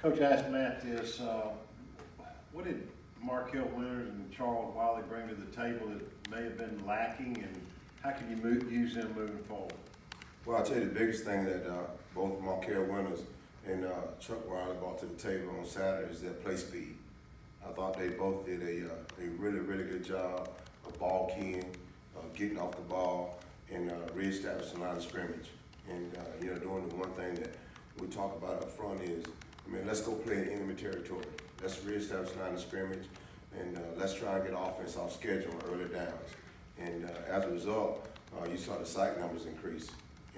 Coach asked Matt this, what did Markel Winters and Charles Wiley bring to the table that may have been lacking, and how can you use them moving forward? Well, I'll tell you the biggest thing that both Markel Winters and Chuck Wiley brought to the table on Saturday is their play speed. I thought they both did a really, really good job of ball keying, getting off the ball, and reestablishing the line of scrimmage. And doing the one thing that we talk about up front is, let's go play in enemy territory. Let's reestablish the line of scrimmage, and let's try and get offense off schedule on early downs. And as a result, you saw the sack numbers increase.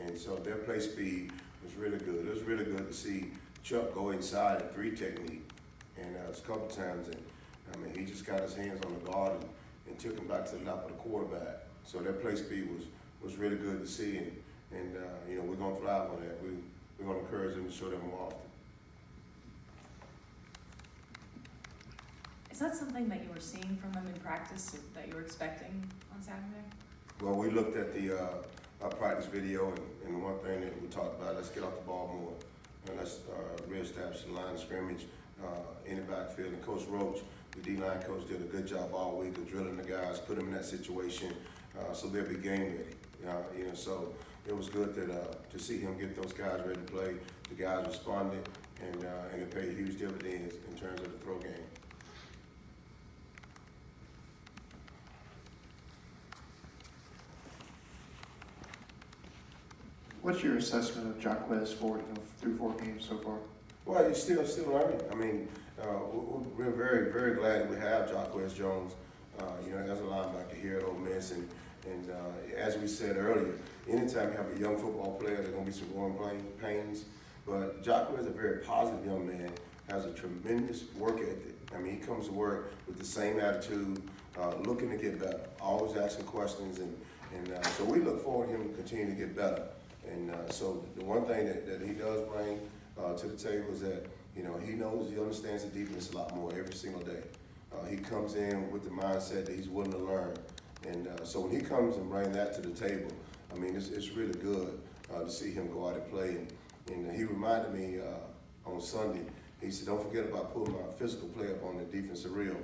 And so their play speed was really good. It was really good to see Chuck go inside a 3 technique, and it was a couple times, and he just got his hands on the guard and took him back to the lap of the quarterback. So their play speed was really good to see, and we're going to thrive on that. We're going to encourage them to show that more often. Is that something that you were seeing from them in practice that you were expecting on Saturday? Well, we looked at the practice video, and the one thing that we talked about, let's get off the ball more, and let's reestablish the line of scrimmage in the backfield. And Coach Roach, the D-line coach, did a good job all week of drilling the guys, put them in that situation so they'll be game ready. So it was good to see him get those guys ready to play. The guys responded, and it paid huge dividends in terms of the throw game. What's your assessment of Jacquez through 4 games so far? Well, he's still learning. We're very, very glad that we have Jacquez Jones, as a linebacker here at Ole Miss. And as we said earlier, anytime you have a young football player, there's going to be some growing pains. But Jacquez is a very positive young man, has a tremendous work ethic. He comes to work with the same attitude, looking to get better, always asking questions. And so we look forward to him to continue to get better. And so the one thing that he does bring to the table is that, he understands the defense a lot more every single day. He comes in with the mindset that he's willing to learn. And so when he comes and brings that to the table, it's really good to see him go out and play. And he reminded me on Sunday, he said, don't forget about putting my physical play up on the defensive reel.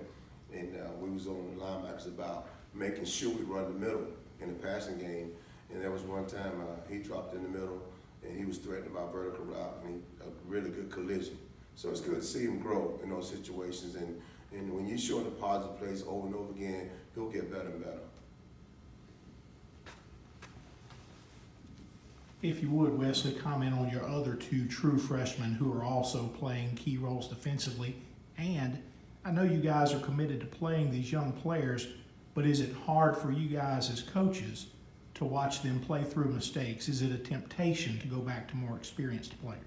And we was on the linebackers about making sure we run the middle in the passing game. And there was one time he dropped in the middle, and he was threatened by vertical route, and a really good collision. So it's good to see him grow in those situations. And when you show him the positive plays over and over again, he'll get better and better. If you would, Wesley, comment on your other 2 true freshmen who are also playing key roles defensively. And I know you guys are committed to playing these young players, but is it hard for you guys as coaches to watch them play through mistakes? Is it a temptation to go back to more experienced players?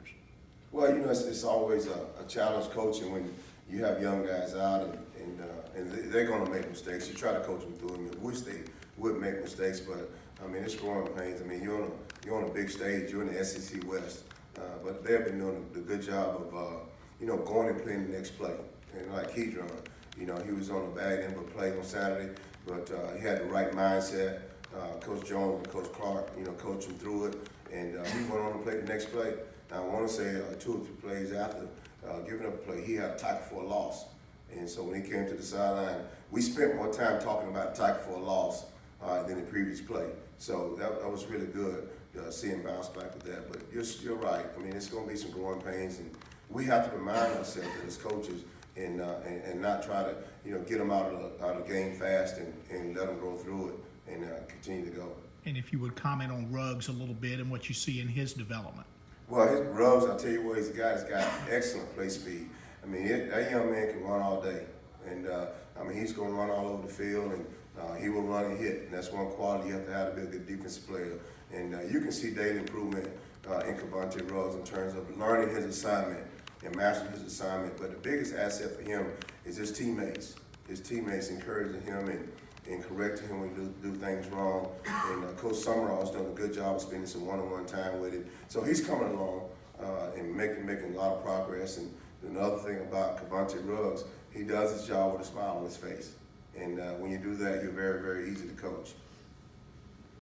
Well, it's always a challenge coaching when you have young guys out and they're going to make mistakes. You try to coach them through them. I wish they would make mistakes, but it's growing pains. You're on a big stage. You're in the SEC West, but they've been doing a good job of going and playing the next play. And like Kedron, he was on a bad end of a play on Saturday, but he had the right mindset. Coach Jones and Coach Clark, coached him through it, and he went on to play the next play. Now, I want to say 2 or 3 plays after giving up a play, he had a tackle for a loss. And so when he came to the sideline, we spent more time talking about tackle for a loss than the previous play. So that was really good to see him bounce back with that. But you're right. It's going to be some growing pains, and we have to remind ourselves that as coaches and not try to get them out of the game fast and let them go through it and continue to go. And if you would comment on Ruggs a little bit and what you see in his development. Well, Ruggs, I'll tell you what, he's a guy that's got excellent play speed. That young man can run all day. And, he's going to run all over the field, and he will run and hit. And that's one quality you have to be a good defensive player. And you can see daily improvement in Cavante Ruggs in terms of learning his assignment and mastering his assignment. But the biggest asset for him is his teammates. His teammates encouraging him and correcting him when he do things wrong. And Coach Summerall's done a good job of spending some one-on-one time with him. So he's coming along and making a lot of progress. And another thing about Cavante Ruggs, he does his job with a smile on his face. And when you do that, you're very, very easy to coach.